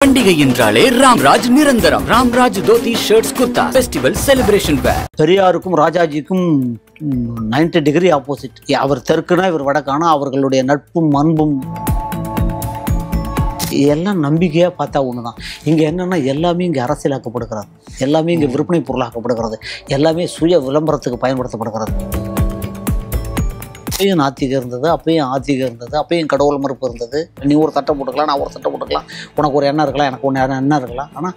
பண்டிகை என்றாலே ராம்ராஜ் நிரந்தரம். Ramraj dhoti shirts kurta festival celebration wear. பெரியாருக்கும் ராஜாஜிக்கும் 90 டிகிரி ஆப்போசிட். அவர் தெற்குனா இவர் வடக்கானா அவர்களுடைய நட்பும் அன்பும் எல்லாம் நம்பிக்கையாக பார்த்தா ஒன்று தான். இங்கே என்னென்னா எல்லாமே இங்கே அரசியலாக்கப்படுகிறது, எல்லாமே இங்கே விற்பனை பொருளாக்கப்படுகிறது, எல்லாமே சுய விளம்பரத்துக்கு பயன்படுத்தப்படுகிறது. அப்பயும் நாத்திகம் இருந்தது, அப்பயும் ஆத்திகம் இருந்தது, அப்பயும் கடவுள் மறுப்பு இருந்தது. நீ ஒரு சட்டை போட்டுக்கலாம், நான் ஒரு சட்டை போட்டுக்கலாம், உனக்கு ஒரு எண்ணம் இருக்கலாம், எனக்கு ஒன்று எண்ணம் இருக்கலாம். ஆனால்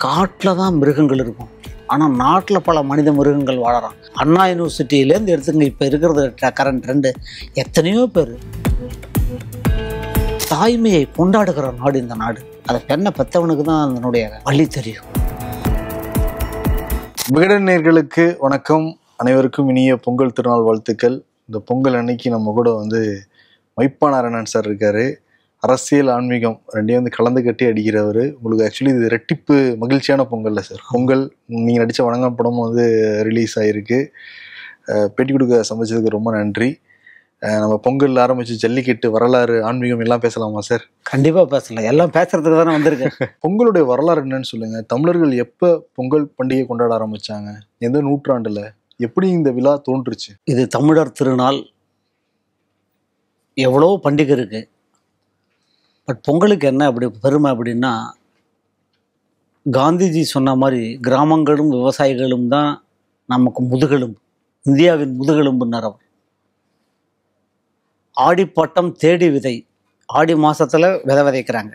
காட்டில் தான் மிருகங்கள் இருக்கும், ஆனால் நாட்டில் பல மனித மிருகங்கள் வாழறான். அண்ணா யூனிவர்சிட்டியிலேருந்து எடுத்துங்க, இப்போ இருக்கிறது கரண்ட் ட்ரெண்டு. எத்தனையோ பேர் தாய்மையை கொண்டாடுகிற நாடு இந்த நாடு. அதை பெண்ணை பெற்றவனுக்கு தான் அதனுடைய வழி தெரியும். விகடன் நேயர்களுக்கு வணக்கம். அனைவருக்கும் இனிய பொங்கல் திருநாள் வாழ்த்துக்கள். இந்த பொங்கல் அன்னைக்கு நம்ம கூட மைப்பா நாராயணன் சார் இருக்காரு. அரசியல் ஆன்மீகம் ரெண்டையும் கலந்து கட்டி அடிக்கிறவர். உங்களுக்கு ஆக்சுவலி இது ரெட்டிப்பு மகிழ்ச்சியான பொங்கல்ல சார். பொங்கல் நீங்கள் நடித்த வணங்கம் படமும் ரிலீஸ் ஆகிருக்கு. பேட்டி கொடுக்க சமைச்சதுக்கு ரொம்ப நன்றி. நம்ம பொங்கல் ஆரம்பிச்சு ஜல்லிக்கட்டு, வரலாறு, ஆன்மீகம் எல்லாம் பேசலாமா சார்? கண்டிப்பாக பேசலாம். எல்லாம் பேசுறதுக்கு தானே வந்திருக்கேன். பொங்கலுடைய வரலாறு என்னன்னு சொல்லுங்க. தமிழர்கள் எப்போ பொங்கல் பண்டிகை கொண்டாட ஆரம்பிச்சாங்க? எந்த நூற்றாண்டுல? எப்படி இந்த விழா தோன்றுச்சு? இது தமிழர் திருநாள். எவ்வளோ பண்டிகை இருக்கு, பட் பொங்கலுக்கு என்ன அப்படி பெருமை அப்படின்னா, காந்திஜி சொன்ன மாதிரி கிராமங்களும் விவசாயிகளும் தான் நமக்கு முதுகெலும்பு, இந்தியாவின் முதுகெலும்புன்னார் அவர். ஆடிப்பட்டம் தேடி விதை, ஆடி மாதத்தில் விதை விதைக்கிறாங்க.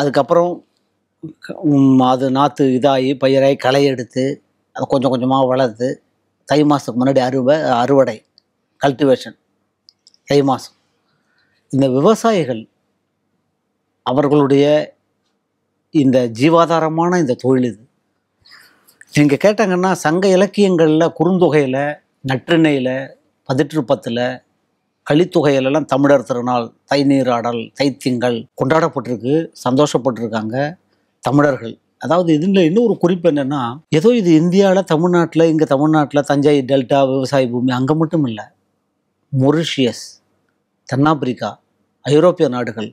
அதுக்கப்புறம் அது நாற்று இதாகி பயிராகி களை எடுத்து அதை கொஞ்சம் கொஞ்சமாக வளர்த்து தை மாதத்துக்கு முன்னாடி அறுவடை கல்டிவேஷன் தை மாதம். இந்த விவசாயிகள் அவர்களுடைய இந்த ஜீவாதாரமான இந்த தொழில் இது. நீங்கள் கேட்டாங்கன்னா சங்க இலக்கியங்களில், குறுந்தொகையில், நற்றிணையில், 1810 கலித்தொகையிலெல்லாம் தமிழர் திருநாள், தை நீராடல், தைத்திங்கள் கொண்டாடப்பட்டிருக்கு, சந்தோஷப்பட்டிருக்காங்க தமிழர்கள். அதாவது இதில் இன்னொரு குறிப்பு என்னென்னா, ஏதோ இது இந்தியாவில் தமிழ்நாட்டில் தஞ்சை டெல்டா விவசாய பூமி அங்கே மட்டும் இல்லை. மொரிஷியஸ், தென்னாப்பிரிக்கா, ஐரோப்பிய நாடுகள்,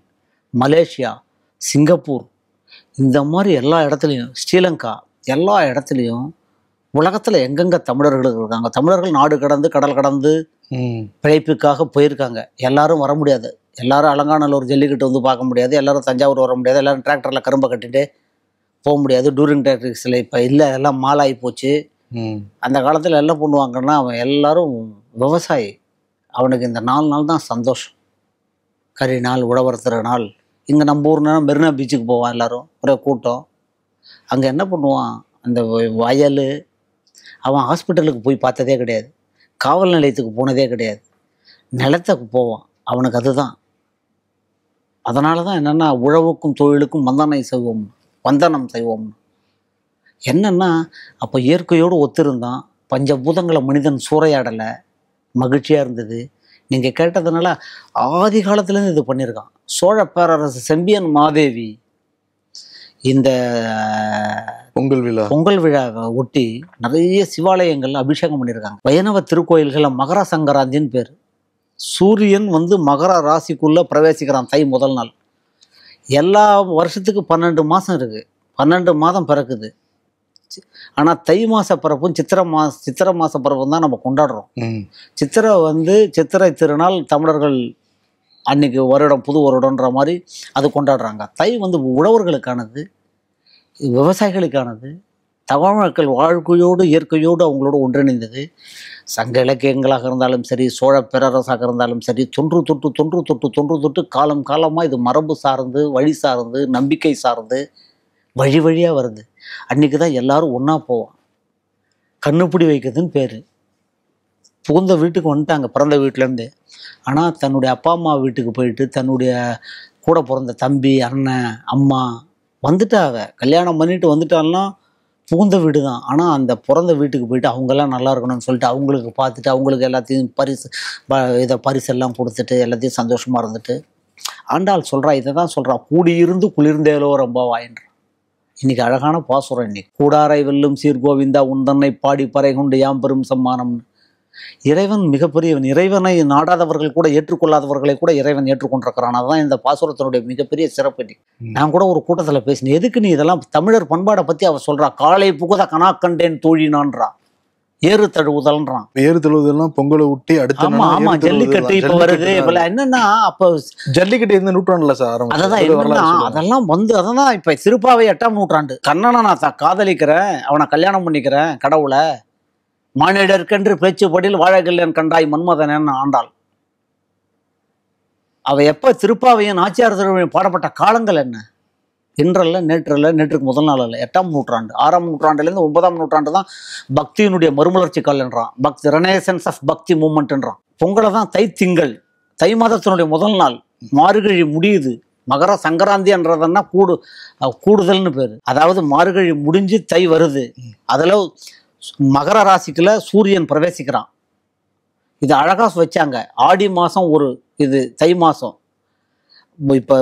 மலேசியா, சிங்கப்பூர், இந்த மாதிரி எல்லா இடத்துலையும், ஸ்ரீலங்கா, எல்லா இடத்துலையும் உலகத்தில் எங்கெங்கே தமிழர்கள் இருக்காங்க. தமிழர்கள் நாடு கடந்து கடல் கடந்து பிழைப்புக்காக போயிருக்காங்க. எல்லாரும் வர முடியாது. எல்லாரும் அலங்காநல்லூர் ஜல்லிக்கட்டு பார்க்க முடியாது. எல்லாரும் தஞ்சாவூர் வர முடியாது. எல்லாரும் டிராக்டரில் கரும்பை கட்டிட்டு போக முடியாது. டூரிங் டிராக்டர்ஸில் இப்போ இல்லை, எல்லாம் மாலாகி போச்சு. அந்த காலத்தில் எல்லாம் பண்ணுவாங்கன்னா, அவன் எல்லாரும் விவசாயி. அவனுக்கு இந்த 4 நாள் தான் சந்தோஷம். கறி நாள், உழவர் திருநாள். இங்கே நம்ம ஊர்னா மெரினா பீச்சுக்கு போவான் எல்லோரும், ஒரே கூட்டம். அங்கே என்ன பண்ணுவான், அந்த வயல், அவன் ஹாஸ்பிட்டலுக்கு போய் பார்த்ததே கிடையாது, காவல் நிலையத்துக்கு போனதே கிடையாது, நிலத்துக்கு போவான். அவனுக்கு அதுதான். அதனால தான் என்னென்னா, உழவுக்கும் தொழிலுக்கும் வந்தனம் செய்வோம். என்னென்னா, அப்போ இயற்கையோடு ஒத்திருந்தான். பஞ்சபூதங்களை மனிதன் சூறையாடலை, மகிழ்ச்சியாக இருந்தது. நீங்கள் கேட்டதுனால ஆதி காலத்துலேருந்து இது பண்ணியிருக்கான். சோழ பேரரசு செம்பியன் மாதேவி இந்த பொங்கல் விழாவை ஒட்டி நிறைய சிவாலயங்கள் அபிஷேகம் பண்ணியிருக்காங்க. வைணவ திருக்கோயில்களில் மகர சங்கராந்தின்னு பேர். சூரியன் மகர ராசிக்குள்ளே பிரவேசிக்கிறான் தை முதல் நாள். எல்லா வருஷத்துக்கு 12 மாதம் இருக்குது, 12 மாதம் பிறக்குது. ஆனால் தை மாத பிறப்பும் சித்திரை மாத பிறப்பும் தான் நம்ம கொண்டாடுறோம். சித்திரை திருநாள் தமிழர்கள் அன்னைக்கு வருடம், புது வருடன்ற மாதிரி அது கொண்டாடுறாங்க. தை உழவர்களுக்கானது, விவசாயிகளுக்கானது, தமிழ் மக்கள் வாழ்க்கையோடு இயற்கையோடு அவங்களோட ஒன்றிணைந்தது. சங்க இலக்கியங்களாக இருந்தாலும் சரி, சோழ பேரரசாக இருந்தாலும் சரி, தொன்று தொட்டு காலம் காலமாக இது மரபு சார்ந்து, வழி சார்ந்து, நம்பிக்கை சார்ந்து வழி வழியாக வருது. அன்றைக்கி தான் எல்லோரும் ஒன்றா போவான். கண்ணுப்பிடி வைக்கிறதுன்னு பேர். புகுந்த வீட்டுக்கு வந்துட்டாங்க பிறந்த வீட்டிலேருந்து. ஆனால் தன்னுடைய அப்பா அம்மா வீட்டுக்கு போயிட்டு தன்னுடைய கூட பிறந்த தம்பி, அண்ணன், அம்மா வந்துட்டாங்க, கல்யாணம் பண்ணிட்டு வந்துட்டாங்கன்னா புகுந்த வீடு தான். ஆனால் அந்த பிறந்த வீட்டுக்கு போயிட்டு அவங்கெல்லாம் நல்லா இருக்கணும்னு சொல்லிட்டு அவங்களுக்கு பார்த்துட்டு அவங்களுக்கு எல்லாத்தையும் பரிசெல்லாம் கொடுத்துட்டு எல்லாத்தையும் சந்தோஷமாக இருந்துட்டு ஆண்டாள் சொல்கிறா, இதை தான் சொல்கிறா, கூடியிருந்து குளிர்ந்தேலோ ரொம்ப வாயின்றான். இன்றைக்கி அழகான பாசுரம். இன்னைக்கு கூடாரை வெல்லும் சீர்கோவிந்தா உந்தன்னை பாடி பறை கொண்டு யாம் பெரும் சம்மானம்னு இறைவன் மிகப்பெரியவன். இறைவனை நாடாதவர்கள் கூட ஏற்றுக்கொள்ளாதவர்களை கூட இறைவன் ஏற்றுக்கொண்டிருக்கிறான். அதுதான் இந்த பாசுரத்தினுடைய மிகப்பெரிய சிறப்பு. நான் கூட ஒரு கூட்டத்தில் பேசினேன், எதுக்கு நீ இதெல்லாம் தமிழர் பண்பாடை பற்றி அவ சொல்றா, காலை புகுத கனா கண்டேன் தோழினான்றா, ஏறு தழுவுதல்ன்றான். ஏறு தழுவுதல்லாம் பொங்கலை விட்டு அடுத்த ஆமா ஆமா ஜல்லிக்கட்டு இப்ப வருது. இப்ப என்னன்னா அப்ப ஜல்லிக்கட்டு எந்த நூற்றாண்டுல சார் அதான் என்னன்னா அதெல்லாம் வந்து அதான் இப்ப திருப்பாவை 8ஆம் நூற்றாண்டு. கண்ணனை நான் காதலிக்கிறேன், அவனை கல்யாணம் பண்ணிக்கிறேன், கடவுளை மானிடர்க்கென்று பேச்சுப்படியில் வாழகில்லையன் கண்டாய் மன்மதனன் ஆண்டாள். அவ எப்ப திருப்பாவையும் நாச்சியார் திருவிழையும் பாடப்பட்ட காலங்கள் என்ன? இன்றல்ல, நேற்றல்ல, நேற்றுக்கு முதல் நாள் அல்ல, 8ஆம் நூற்றாண்டு. 6ஆம் நூற்றாண்டுலேருந்து 9ஆம் நூற்றாண்டு தான் பக்தியினுடைய மறுமலர்ச்சி கால்ன்றான். பக்தி ரெனேசன்ஸ் ஆஃப் பக்தி மூமெண்ட்ன்றான். பொங்கலை தான் தை திங்கள், தை மாதத்தினுடைய முதல் நாள், மார்கழி முடியுது, மகர சங்கராந்தி என்றதுன்னா கூடுதல்னு பேரு. அதாவது மார்கழி முடிஞ்சு தை வருது, அதுல மகர ராசிக்குள்ள சூரியன் பிரவேசிக்கிறான். இது அழகா வச்சாங்க. ஆடி மாசம் ஒரு இது தை மாசம். இப்போ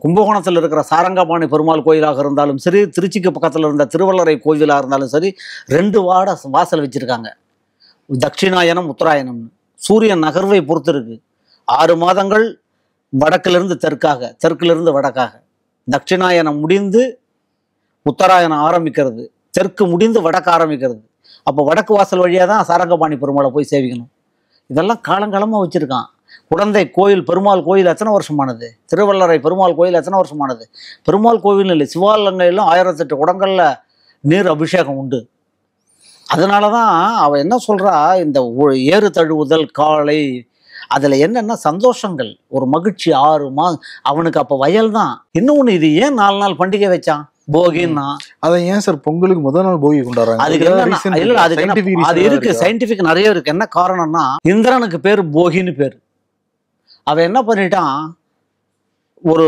கும்பகோணத்தில் இருக்கிற சாரங்கபாணி பெருமாள் கோயிலாக இருந்தாலும் சரி, திருச்சிக்கு பக்கத்தில் இருந்த திருவள்ளரை கோயிலாக இருந்தாலும் சரி, 2 வாசல் வச்சிருக்காங்க. தட்சிணாயனம், உத்தராயணம்னு. சூரியன் நகர்வை பொறுத்து இருக்கு. 6 மாதங்கள் வடக்கிலிருந்து தெற்காக, தெற்கிலிருந்து வடக்காக. தட்சிணாயனம் முடிந்து உத்தராயணம் ஆரம்பிக்கிறது, தெற்கு முடிந்து வடக்கு ஆரம்பிக்கிறது. அப்போ வடக்கு வாசல் வழியாக தான் சாரங்கபாணி பெருமாளை போய் சேவிக்கணும். இதெல்லாம் காலங்காலமாக வச்சுருக்கான். குடந்தை கோயில் பெருமாள் கோயில் எத்தனை வருஷமானது? திருவள்ளரை பெருமாள் கோயில் எத்தனை வருஷமானது? பெருமாள் கோவில் இல்லை, சிவாலயங்களிலும் 1008 குடங்களில் நீர் அபிஷேகம் உண்டு. அதனால தான் அவள் என்ன சொல்கிறா, இந்த ஏறு தழுவுதல் காலை, அதில் என்னென்ன சந்தோஷங்கள், ஒரு மகிழ்ச்சி. 6 மாதம் அவனுக்கு அப்போ வயல் தான். இன்னொன்று, இது ஏன் 4 நாள் பண்டிகை வச்சான் போகின்னா? அதை ஏன் சார் பொங்கலுக்கு முதல் நாள் போகி கொண்டாடுறாங்க? அது இருக்கு, சயின்டிபிக் நிறைய இருக்கு. என்ன காரணம்னா, இந்திரனுக்கு பேர் போகின்னு பேர். அவன் என்ன பண்ணிட்டான், ஒரு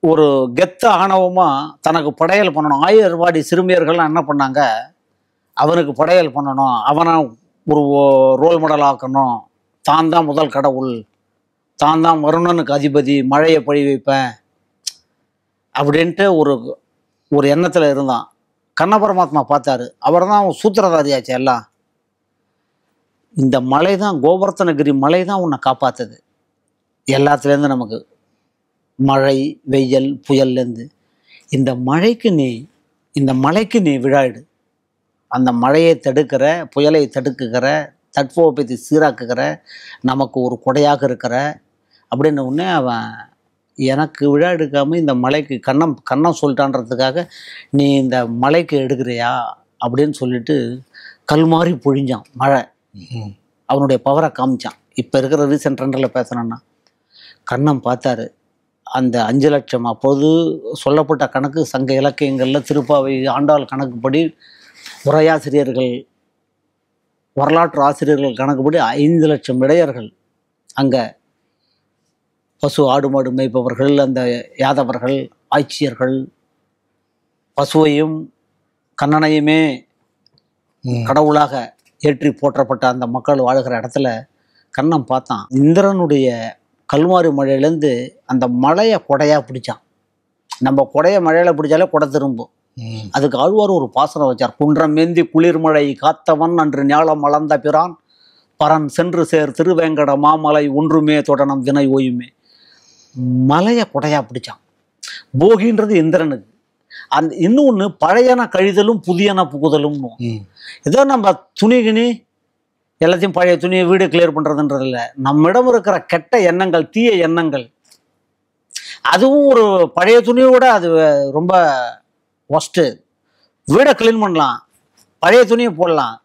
ஒரு கெத்த ஆணவமா தனக்கு படையல் பண்ணணும். ஆயர்வாடி சிறுமியர்கள்லாம் என்ன பண்ணாங்க, அவனுக்கு படையல் பண்ணணும், அவனை ஒரு ரோல் மாடல் ஆக்கணும், தான் தான் முதல் கடவுள், தான் தான் வருணனுக்கு அதிபதி, மழையை பொழி வைப்பேன் அப்படின்ட்டு ஒரு எண்ணத்தில் இருந்தான். கண்ண பரமாத்மா பார்த்தாரு, அவர் தான் சூத்திரதாரியாச்சு எல்லாம். இந்த மலை தான், கோவர்த்தனகிரி மலை தான் உன்னை காப்பாற்றுது எல்லாத்துலேருந்து, நமக்கு மழை வெயில் புயல்லேருந்து. இந்த மழைக்கு நீ விழாயிடு. அந்த மழையை தடுக்கிற, புயலை தடுக்குகிற, தட்பவெப்பத்தை சீராக்குகிற, நமக்கு ஒரு கொடையாக இருக்கிற அப்படின்னு உடனே அவன் எனக்கு விழா எடுக்காமல் இந்த மலைக்கு கண்ணம் சொல்லிட்டான்றதுக்காக நீ இந்த மலைக்கு எடுக்கிறியா அப்படின்னு சொல்லிட்டு கல் மாதிரி பொழிஞ்சான் மழை. அவனுடைய பவரை காமிச்சான். இப்போ இருக்கிற ரீசெண்ட் ட்ரெண்டில் பேசுனேன்னா, கண்ணம் பார்த்தாரு. அந்த 5 லட்சம் அப்போது சொல்லப்பட்ட கணக்கு சங்க இலக்கியங்களில் திருப்பாவை ஆண்டாள் கணக்குப்படி, உரையாசிரியர்கள் வரலாற்று ஆசிரியர்கள் கணக்குப்படி 5 லட்சம் இடையர்கள் அங்கே பசு ஆடு மாடு மேய்ப்பவர்கள், அந்த யாதவர்கள், ஆட்சியர்கள், பசுவையும் கண்ணனையுமே கடவுளாக ஏற்றி போற்றப்பட்ட அந்த மக்கள் வாழ்கிற இடத்துல கண்ணன் பார்த்தான். இந்திரனுடைய கல்மாரி மழையிலேருந்து அந்த மழையை கொடையாக பிடிச்சான். நம்ம கொடையை மழையில் பிடிச்சாலே கொடை திரும்பும். அதுக்கு ஆழ்வார் ஒரு பாசனம் வச்சார். குன்றம் மேந்தி குளிர்மழை காத்தவன் அன்று ஞாலம் அளந்த பிரான் பரன் சென்று சேர் திருவேங்கட மாமலை ஒன்றுமே தொடனம் வினை ஓயுமே. மலையை கொடையாக பிடிச்சான். போகின்றது இந்திரனுக்கு. அந்த இன்னொன்று பழையன கழிதலும் புதியன புகுதலும். ஏதோ நம்ம துணிகினி எல்லாத்தையும் பழைய துணியை வீடு கிளியர் பண்ணுறதுன்றது இல்லை. நம்மிடம் இருக்கிற கெட்ட எண்ணங்கள், தீய எண்ணங்கள், அதுவும் ஒரு பழைய துணியோட அது ரொம்ப ஒஸ்ட்டு. வீடை கிளீன் பண்ணலாம், பழைய துணியை போடலாம்.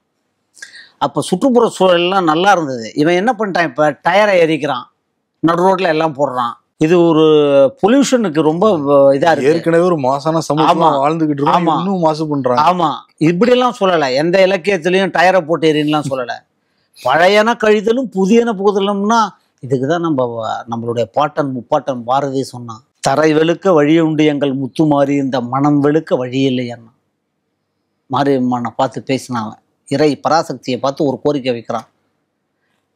அப்போ சுற்றுப்புற சூழல்லாம் நல்லா இருந்தது. இவன் என்ன பண்ணிட்டான், இப்போ டயரை எரிக்கிறான், நடு ரோட்டில் எல்லாம் போடுறான். இது ஒரு பொல்யூஷனுக்கு ரொம்ப இதா இருக்கு. ஏற்கனவே ஒரு மாசான சமூகமா வாழ்ந்துகிட்டு இருக்கோம், இன்னும் மாசு பண்றாங்க. ஆமா, இப்படியெல்லாம் சொல்லலை. எந்த இலக்கியத்திலையும் டயரை போட்டு எரின்னுலாம் சொல்லலை. பழையன கழிதலும் புதியன புகுதலும்னா இதுக்குதான் நம்மளுடைய பாட்டன் முப்பாட்டன் பாரதி சொன்னான். தரை வெளுக்க வழியுண்டு எங்கள் முத்து மாறி இந்த மனம் வெளுக்க வழியில்லை அண்ணா. மாரியம்மனை பார்த்து பேசினாங்க. இறை பராசக்தியை பார்த்து ஒரு கோரிக்கை வைக்கிறான்.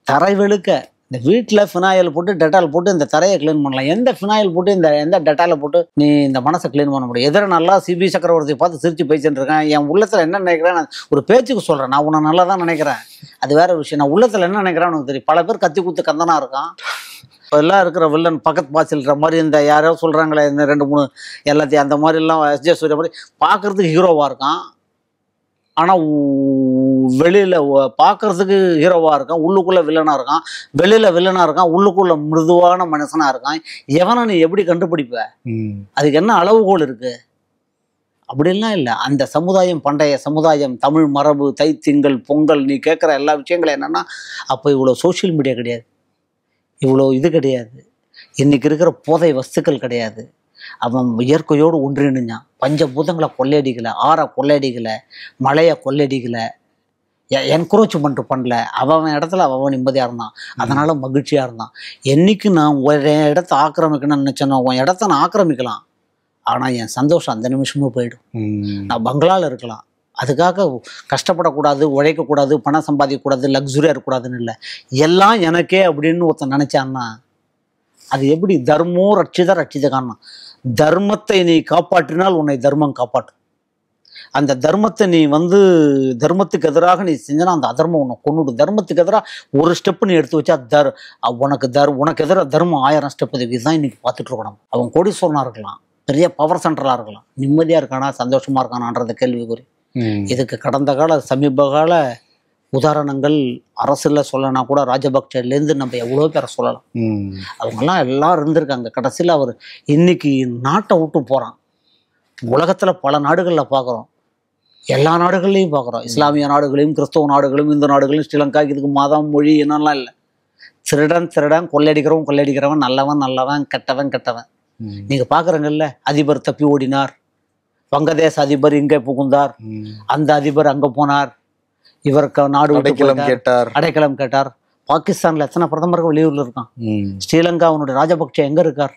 தரை வெளுக்க இந்த வீட்டில் ஃபினாயில் போட்டு டெட்டால் போட்டு இந்த தரையை க்ளீன் பண்ணலாம். எந்த ஃபினாயில் போட்டு எந்த டெட்டாலை போட்டு நீ இந்த மனசை க்ளீன் பண்ண முடியும்? எதிர நல்லா சிபி சக்கரவர்த்தி பார்த்து சிரிச்சு பேசிட்டு இருக்கேன். என் உள்ளத்தில் என்ன நினைக்கிறேன், நான் ஒரு பேச்சுக்கு சொல்கிறேன். நான் உன்னை நல்லா தான் நினைக்கிறேன், அது வேற விஷயம். நான் உள்ளத்தில் என்ன நினைக்கிறேன்னு உனக்கு தெரியும். பல பேர் கத்தி குத்து கந்தனா இருக்கான். இப்போ எல்லாம் இருக்கிற வில்லன் பக்கத்து பாசில்ற மாதிரி இந்த யாரோ சொல்கிறாங்களே இந்த 2-3 எல்லாத்தையும் அந்த மாதிரிலாம் எஸ்ஜே சூர்யா மாதிரி பார்க்குறதுக்கு ஹீரோவாக இருக்கான். ஆனால் வெளியில் பார்க்குறதுக்கு ஹீரோவாக இருக்கான், உள்ளுக்குள்ளே வில்லனாக இருக்கான். வெளியில் வில்லனாக இருக்கான், உள்ளுக்குள்ளே மிருதுவான மனுஷனாக இருக்கான். எவனை நீ எப்படி கண்டுபிடிப்ப? அதுக்கு என்ன அளவுகோல் இருக்குது? அப்படிலாம் இல்லை. அந்த சமுதாயம், பண்டைய சமுதாயம், தமிழ் மரபு, தை திங்கள் பொங்கல், நீ கேட்குற எல்லா விஷயங்களும் என்னென்னா, அப்போ இவ்வளோ சோஷியல் மீடியா கிடையாது, இவ்வளோ இது கிடையாது, இன்றைக்கி இருக்கிற போதை வஸ்துக்கள் கிடையாது. அவன் இயற்கையோடு ஒன்றிணைஞ்சான். பஞ்சபூதங்களை கொள்ளையடிக்கலை, ஆறை கொள்ளையடிக்கலை, மழையை கொள்ளையடிக்கலை, என்க்ரோச்மெண்ட் பண்ணல. அவன் இடத்துல அவன் நிம்மதியாக இருந்தான், அதனால் மகிழ்ச்சியாக இருந்தான். என்றைக்கு நான் ஒரு இடத்த ஆக்கிரமிக்கணும்னு நினச்சேனோ உன் இடத்த நான் ஆக்கிரமிக்கலாம், ஆனால் என் சந்தோஷம் அந்த நிமிஷமும் போயிடும். நான் பங்களாவில் இருக்கலாம், அதுக்காக கஷ்டப்படக்கூடாது, உழைக்கக்கூடாது, பணம் சம்பாதிக்கக்கூடாது, லக்ஸுரியாக இருக்கக்கூடாதுன்னு இல்லை. எல்லாம் எனக்கே அப்படின்னு ஒருத்தன் நினச்சான்னா அது எப்படி? தர்மோ ரட்சித காரணம். தர்மத்தை நீ காப்பாற்றினால் உன்னை தர்மம் காப்பாற்றும். அந்த தர்மத்தை நீ தர்மத்துக்கு எதிராக நீ செஞ்சனா அந்த அதர்மம் உன்னை கொண்டுடும். தர்மத்துக்கு எதிராக ஒரு ஸ்டெப்பு நீ எடுத்து வச்சா உனக்கு எதிராக தர்மம் 1000 ஸ்டெப். இதுதான் இன்னைக்கு பார்த்துட்டு இருக்கணும். அவன் கோடீஸ்வரனாக இருக்கலாம், பெரிய பவர் சென்டராக இருக்கலாம், நிம்மதியாக இருக்கானா சந்தோஷமாக இருக்கானான்றது கேள்விக்குறி. இதுக்கு கடந்த கால சமீப கால உதாரணங்கள் அரசில் சொல்லனா கூட ராஜபக்சேலேருந்து நம்ம எவ்வளோ பேரை சொல்லலாம். அவங்கெல்லாம் எல்லாரும் இருந்திருக்காங்க. கடைசியில் அவர் இன்னைக்கு நாட்டை விட்டு போகிறான். உலகத்தில் பல நாடுகளில் பார்க்குறோம், எல்லா நாடுகள்லையும் பார்க்குறோம். இஸ்லாமிய நாடுகளையும், கிறிஸ்தவ நாடுகளையும், இந்து நாடுகளையும், ஸ்ரீலங்கா, இதுக்கு மதம் மொழி என்னெல்லாம் இல்லை. திருடன் கொள்ளையடிக்கிறவன், நல்லவன் கெட்டவன். நீங்கள் பார்க்குறங்கல்ல, அதிபர் தப்பி ஓடினார், வங்கதேச அதிபர் இங்கே புகுந்தார், அந்த அதிபர் அங்கே போனார், இவருக்கு நாடு அடைக்கலம் கேட்டார். பாகிஸ்தான்ல எத்தனை பிரதமர்கள் வெளியூர்ல இருக்கான். ஸ்ரீலங்கா அவனுடைய ராஜபக்சே எங்க இருக்கார்,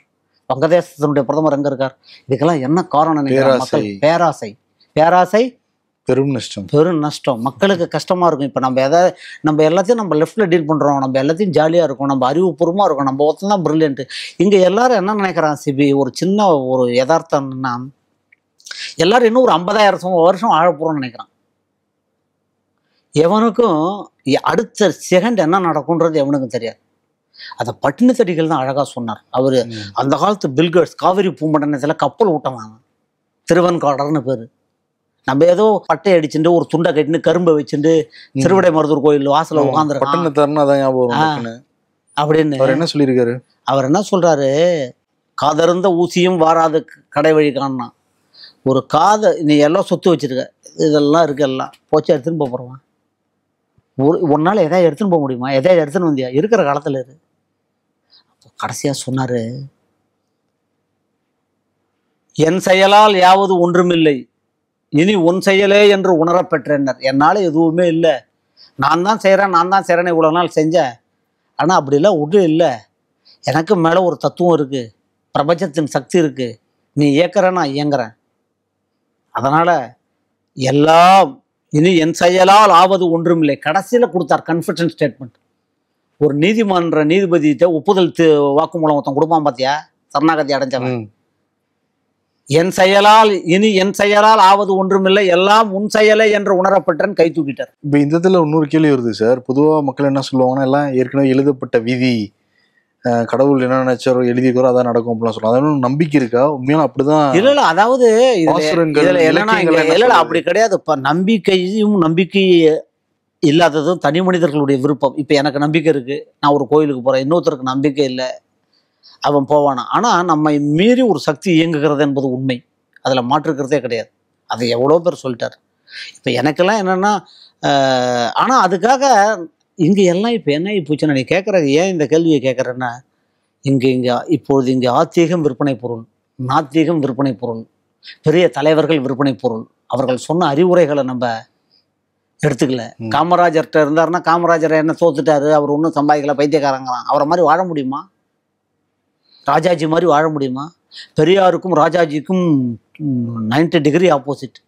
வங்கதேசத்தினுடைய பிரதமர் எங்க இருக்கார். இதுக்கெல்லாம் என்ன காரணம்? மக்கள் பேராசை பெரும் நஷ்டம். மக்களுக்கு கஷ்டமா இருக்கும். இப்ப நம்ம எல்லாத்தையும் நம்ம லெஃப்ட்ல டீல் பண்றோம், நம்ம எல்லாத்தையும் ஜாலியா இருக்கும், நம்ம அறிவுபூர்வமா இருக்கும், நம்ம ஒருத்தன் தான் பிரில்லியன்ட். இங்க எல்லாரும் என்ன நினைக்கிறான் சிபி, ஒரு சின்ன ஒரு யதார்த்தம்னா எல்லாரும் இன்னும் ஒரு 50,000 வருஷம் ஆழ போறோம்னு நினைக்கிறான். எவனுக்கும் அடுத்த செகண்ட் என்ன நடக்கும்ன்றது எவனுக்கும் தெரியாது. அதை பட்டினி தடிகள் தான் அழகா சொன்னார் அவரு. அந்த காலத்து பில்கேட்ஸ் காவிரி பூமண்டலத்துல கப்பல் ஊட்டமாங்க, திருவன்காடர்னு பேரு. நம்ம ஏதோ பட்டை அடிச்சுட்டு ஒரு துண்டை கட்டின்னு கரும்பை வச்சுட்டு திருவிடை மருதூர் கோயில் வாசல உட்காந்துருக்கான் அப்படின்னு என்ன சொல்லியிருக்காரு. அவர் என்ன சொல்றாரு, காதருந்த ஊசியும் வாராது கடை வழி காணா. ஒரு காதை நீ எல்லாம் சொத்து வச்சிருக்க, இதெல்லாம் இருக்கு, எல்லாம் போச்சு எடுத்துன்னு போகிறோம். ஒன்னால எதாவது எடுத்துன்னு போக முடியுமா? எதாவது எடுத்துன்னு வந்தியா? இருக்கிற காலத்துல இரு. கடைசியா சொன்னாரு, என் செயலால் யாவது ஒன்றுமில்லை, இனி உன் செயலே என்று உணரப்பெற்றனர். என்னால எதுவுமே இல்லை, நான் தான் செய்கிறேன்னு இவ்வளோ நாள் செஞ்சேன். ஆனால் அப்படிலாம் ஒன்றும் இல்லை. எனக்கு மேலே ஒரு தத்துவம் இருக்கு, பிரபஞ்சத்தின் சக்தி இருக்கு, நீ இயக்குற நான் இயங்குறேன். அதனால எல்லாம் இனி என் செயலால் ஆவது ஒன்றுமில்லை. கடைசியில் கொடுத்தார் கன்ஃபெஷன் ஸ்டேட்மெண்ட். ஒரு நீதிமன்ற நீதிபதியிட்ட ஒப்புதல் வாக்குமூலம் ஒருத்தன் கொடுப்பான் பார்த்தியா, சரணாகதி அடைஞ்சவன். இனி என் செயலால் ஆவது ஒன்றுமில்லை, எல்லாம் உன் செயலே என்று உணரப்பட்டன்னு கை தூக்கிட்டார். இப்போ இந்த இடத்துல இன்னொரு கேள்வி வருது சார். பொதுவாக மக்கள் என்ன சொல்லுவாங்கன்னா, எல்லாம் ஏற்கனவே எழுதப்பட்ட விதி, கடவுள் என்ன நினைச்சாரோ எழுதிக்கிறோ அதான் நடக்கும் அப்படிலாம் சொல்லுவாங்க. அதனால நம்பிக்கை இருக்கா? உண்மையான அப்படிதான் இல்ல. அதாவது அப்படி கிடையாது. இப்ப நம்பிக்கை இல்லாததும் தனி மனிதர்களுடைய விருப்பம். இப்ப எனக்கு நம்பிக்கை இருக்கு, நான் ஒரு கோயிலுக்கு போறேன், இன்னொருத்தருக்கு நம்பிக்கை இல்லை, அவன் போவானா. ஆனா நம்மை மீறி ஒரு சக்தி இயங்குகிறது என்பது உண்மை, அதுல மாற்றுக்கிறதே கிடையாது. அதை எவ்வளோ பேர் சொல்லிட்டார். இப்ப எனக்கெல்லாம் என்னன்னா, ஆனா அதுக்காக இங்கே எல்லாம் இப்போ என்ன போச்சுன்னா, நீ கேட்குறது ஏன் இந்த கேள்வியை கேட்குறேன்னா, இப்பொழுது இங்கே ஆத்திகம் விற்பனை பொருள், நாத்திகம் விற்பனை பொருள், பெரிய தலைவர்கள் விற்பனை பொருள். அவர்கள் சொன்ன அறிவுரைகளை நம்ம எடுத்துக்கல. காமராஜர்கிட்ட இருந்தாருன்னா, காமராஜரை என்ன தோத்துட்டாரு, அவர் ஒன்றும் சம்பாதிக்கல, பைத்தியக்காரங்களாம். அவரை மாதிரி வாழ முடியுமா? ராஜாஜி மாதிரி வாழ முடியுமா? பெரியாருக்கும் ராஜாஜிக்கும் 90 டிகிரி ஆப்போசிட்.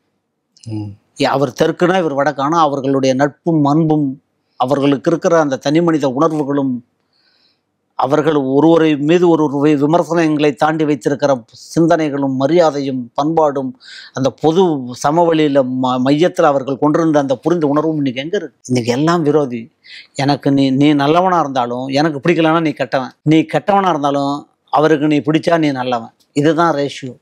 அவர் தெற்குனா இவர் வடக்கானா, அவர்களுடைய நட்பும் அன்பும் அவர்களுக்கு இருக்கிற அந்த தனி மனித உணர்வுகளும் அவர்கள் ஒருவரை மீது ஒரு விமர்சனங்களை தாண்டி வைத்திருக்கிற சிந்தனைகளும் மரியாதையும் பண்பாடும் அந்த பொது சமவெளியில் மையத்தில் அவர்கள் கொண்டிருந்த அந்த புரிந்த உணர்வும் இன்னைக்கு எங்கே இருக்கு? இன்னைக்கு எல்லாம் விரோதி. எனக்கு நீ நல்லவனாக இருந்தாலும் எனக்கு பிடிக்கலன்னா நீ கெட்டவன், நீ கெட்டவனாக இருந்தாலும் அவருக்கு நீ பிடிச்சா நீ நல்லவன். இதுதான் ரேஷியோ.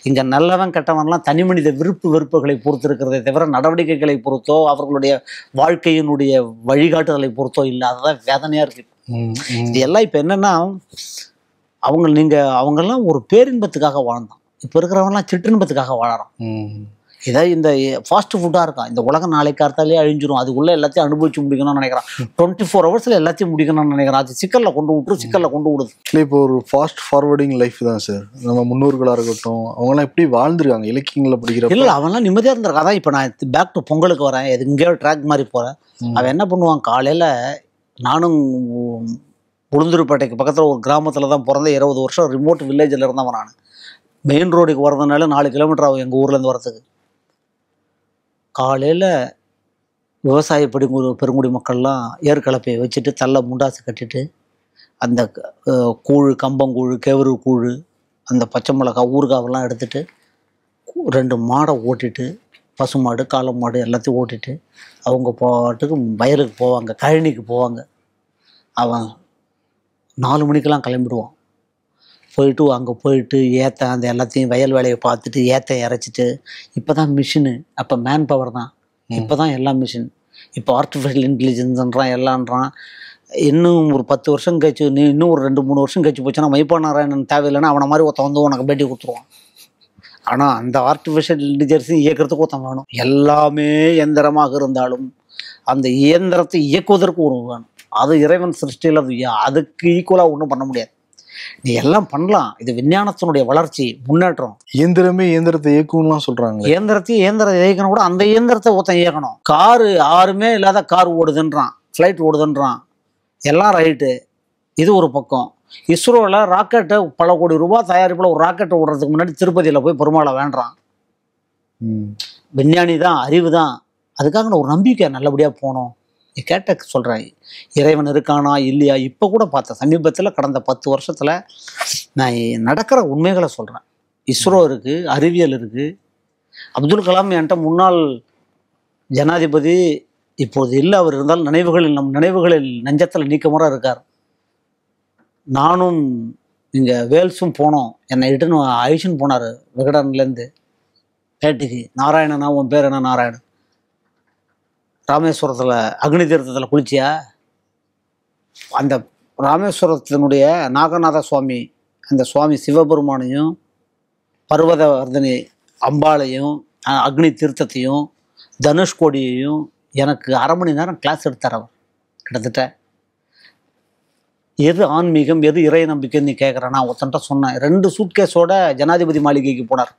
இங்கே நல்லவன் கெட்டவன்லாம் தனி மனித விருப்பு வெறுப்புகளை பொறுத்து இருக்கிறதே தவிர நடவடிக்கைகளை பொறுத்தோ அவர்களுடைய வாழ்க்கையினுடைய வழிகாட்டுதலை பொறுத்தோ இல்லை. அதுதான் வேதனையாக இருக்குது. இது எல்லாம் இப்போ என்னன்னா அவங்கெல்லாம் ஒரு பேரின்பத்துக்காக வாழ்ந்தான். இப்போ இருக்கிறவங்கலாம் சிற்றின்பத்துக்காக வாழறான். இதை இந்த ஃபாஸ்ட் ஃபுட்டாக இருக்கான். இந்த உலகம் நாளை காத்தாலே அழிஞ்சிரும், அதுக்குள்ளே எல்லாத்தையும் அனுபவிச்சு முடிக்கணும்னு நினைக்கிறான். 24 ஹவர்ஸில் எல்லாத்தையும் முடிக்கணும்னு நினைக்கிறான். அது சிக்கலில் கொண்டு விடுது. இல்லை, இப்போ ஒரு ஃபாஸ்ட் ஃபார்வர்டிங் லைஃப் தான் சார். நம்ம முன்னோர்களாக இருக்கட்டும், அவங்களாம் எப்படி வாழ்ந்துருக்காங்க இலக்கியங்களில் படிக்கிற? இல்லை, அவன்லாம் நிம்மதியாக இருந்திருக்கா. அதான் இப்போ நான் பேக் டு பொங்கலுக்கு வரேன், எது இங்கேயோ ட்ராக் மாதிரி போகிறேன். அவன் என்ன பண்ணுவான், காலையில் நானும் உளுந்தூர்பேட்டைக்கு பக்கத்தில் ஒரு கிராமத்தில் தான் பிறந்த, 20 வருஷம் ரிமோட் வில்லேஜில் இருந்தவன். நான் மெயின் ரோடுக்கு வரதுனால 4 கிலோமீட்டர் ஆகும் எங்கள் ஊர்லேருந்து வரத்துக்கு. காலையில் விவசாய பெருங்குடி மக்கள்லாம் ஏற்கலப்பையை வச்சுட்டு தள்ள முண்டாசு கட்டிட்டு அந்த கூழ், கம்பங்கூழ், கேவரு கூழ், அந்த பச்சை மிளகா, ஊறுகாவெல்லாம் எடுத்துகிட்டு 2 மாடை ஓட்டிட்டு, பசுமாடு காளை மாடு எல்லாத்தையும் ஓட்டிட்டு அவங்க பாட்டுக்கு வயலுக்கு போவாங்க, கழனிக்கு போவாங்க. அவன் 4 மணிக்கெல்லாம் கிளம்பிடுவான். போயிட்டு அங்கே போயிட்டு ஏற்ற அந்த எல்லாத்தையும் வயல் வேலையை பார்த்துட்டு ஏற்ற இறைச்சிட்டு. இப்போ தான் மிஷினு, அப்போ மேன் பவர் தான். இப்போ தான் எல்லாம் மிஷின். இப்போ ஆர்டிஃபிஷியல் இன்டெலிஜென்ஸ்ன்றான், எல்லான்றான். இன்னும் ஒரு 10 வருஷம் கழிச்சு, நீ இன்னும் ஒரு 2-3 வருஷம் கழிச்சு போச்சுன்னா மைப்பா நாராயணன் தேவையில்லைன்னா அவனை மாதிரி ஒருத்தன் வந்து உனக்கு பேட்டி கொடுத்துருவான். ஆனால் அந்த ஆர்டிஃபிஷியல் இன்டெலிஜென்ஸ் இயக்கிறதுக்கு ஒருத்தன் வேணும். எல்லாமே இயந்திரமாக இருந்தாலும் அந்த இயந்திரத்தை இயக்குவதற்கு ஒரு வேணும். அது இறைவன் சிருஷ்டியில் அதுக்கு ஈக்குவலாக ஒன்றும் பண்ண முடியாது. நீ எல்லாம் பண்ணலாம். இது விஞ்ஞானத்தினுடைய வளர்ச்சி, முன்னேற்றம். இயந்திரமே இயந்திரத்தை இயக்கணும்லாம் சொல்றாங்க. இயந்திரத்தையும் இயந்திரத்தை இயக்கணும் கூட அந்த இயந்திரத்தை ஒருத்தன் இயக்கணும். காரு யாருமே இல்லாத கார் ஓடுதுன்றான், ஃப்ளைட் ஓடுதுன்றான், எல்லாம் ரைட்டு. இது ஒரு பக்கம். இஸ்ரோவில் ராக்கெட்டை பல கோடி ரூபாய் தயாரிப்பில் ஒரு ராக்கெட்டை ஓடுறதுக்கு முன்னாடி திருப்பதியில் போய் பெருமாளை வேண்டான். விஞ்ஞானி தான், அறிவு தான். அதுக்காக நான் ஒரு நம்பிக்கை நல்லபடியாக போனோம். நீ கேட்ட சொல்கிறேன், இறைவன் இருக்கானா இல்லையா? இப்போ கூட பார்த்தேன் சமீபத்தில், கடந்த 10 வருஷத்தில் நான் நடக்கிற உண்மைகளை சொல்கிறேன். இஸ்ரோ இருக்குது, அறிவியல் இருக்குது. அப்துல் கலாம் என்கிட்ட முன்னாள் ஜனாதிபதி, இப்போது இல்லை, அவர் இருந்தாலும் நம் நினைவுகளில் நெஞ்சத்தில் நீக்கமுறை இருக்கார். நானும் இங்கே வேல்ஸும் போனோம். என்னை இட்டுன்னு அழிச்சுன்னு போனார் விகடன்லேருந்து பேட்டிக்கு. நாராயணனா, உன் பேர் என்ன? நாராயணன். ராமேஸ்வரத்தில் அக்னி தீர்த்தத்தில் குளிச்சியா? அந்த ராமேஸ்வரத்தினுடைய நாகநாத சுவாமி, அந்த சுவாமி சிவபெருமானையும் பர்வதவர்தினி அம்பாளையும் அக்னி தீர்த்தத்தையும் தனுஷ்கோடியையும் எனக்கு 1/2 மணி நேரம் கிளாஸ் எடுத்தார் அவர். கிட்டத்தட்ட எது ஆன்மீகம், எது இறை நம்பிக்கைன்னு நீ கேட்குறேன். நான் ஒருத்தன்ட்ட சொன்னேன். 2 சூட்கேஸோட ஜனாதிபதி மாளிகைக்கு போனார்,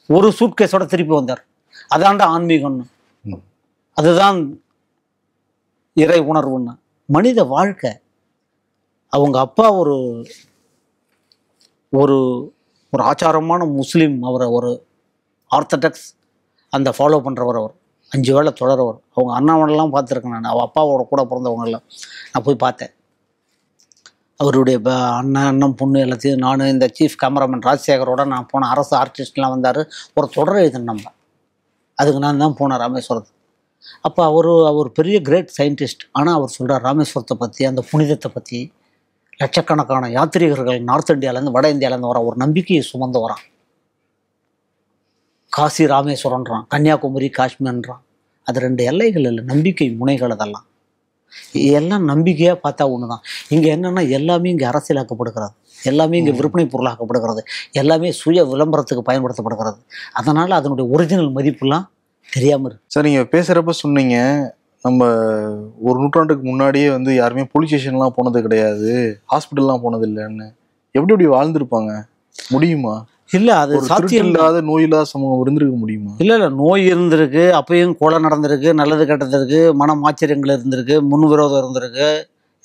1 சூட்கேஸோட திருப்பி வந்தார். அதான்டா ஆன்மீகம்னு, அதுதான் இறை உணர்வுன்னு. மனித வாழ்க்கை. அவங்க அப்பா ஒரு ஒரு ஒரு ஆச்சாரமான முஸ்லீம். அவரை ஒரு ஆர்த்தடாக்ஸ் அந்த ஃபாலோ பண்ணுறவர். அவர் 5 வேளை தொடரவர். அவங்க அண்ணாவனெல்லாம் பார்த்துருக்கேன் நான். அவள் அப்பாவோட கூட பிறந்தவங்கெல்லாம் நான் போய் பார்த்தேன். அவருடைய அண்ணன் பொண்ணு எல்லாத்தையும் நான், இந்த சீஃப் கேமராமேன் ராஜசேகரோட நான் போனேன். அரசு ஆர்டிஸ்ட்லாம் வந்தார். ஒரு தொடர் எழுதின நம்ம, அதுக்கு நான் தான் போனேன் ராமேஸ்வரத்துக்கு. அப்போ அவர் பெரிய கிரேட் சயின்டிஸ்ட். ஆனால் அவர் சொல்கிறார் ராமேஸ்வரத்தை பற்றி, அந்த புனிதத்தை பற்றி. லட்சக்கணக்கான யாத்திரிகர்கள் நார்த் இந்தியாவிலேருந்து வட இந்தியாவிலேருந்து வர ஒரு நம்பிக்கையை சுமந்து வரான். காசி ராமேஸ்வரன்றான், கன்னியாகுமரி காஷ்மீர்ன்றான். அது 2 எல்லைகள் இல்லை, நம்பிக்கை முனைகள். அதெல்லாம் எல்லாம் நம்பிக்கையாக பார்த்தா ஒன்று தான். இங்கே என்னென்னா எல்லாமே இங்கே அரசியலாக்கப்படுகிறது, எல்லாமே இங்கே விற்பனை பொருளாக்கப்படுகிறது, எல்லாமே சுய விளம்பரத்துக்கு பயன்படுத்தப்படுகிறது. அதனால் அதனுடைய ஒரிஜினல் மதிப்புலாம் தெரியாமல் இருக்கு. சார், நீங்கள் பேசுகிறப்ப சொன்னீங்க, நம்ம ஒரு நூற்றாண்டுக்கு முன்னாடியே வந்து யாருமே போலீஸ் ஸ்டேஷன்லாம் போனது கிடையாது, ஹாஸ்பிட்டல்லாம் போனது இல்லைன்னு. எப்படி வாழ்ந்துருப்பாங்க? முடியுமா? இல்லை, அது சாத்தியம் இல்லாத, நோய் இல்லாத சமூகம் இருந்திருக்க முடியுமா? இல்லை, நோய் இருந்திருக்கு, அப்பயும் கொலை நடந்திருக்கு, நல்லது கெட்டது இருக்கு, மனம் ஆச்சரியங்கள் இருந்திருக்கு, முன்விரோதம் இருந்திருக்கு,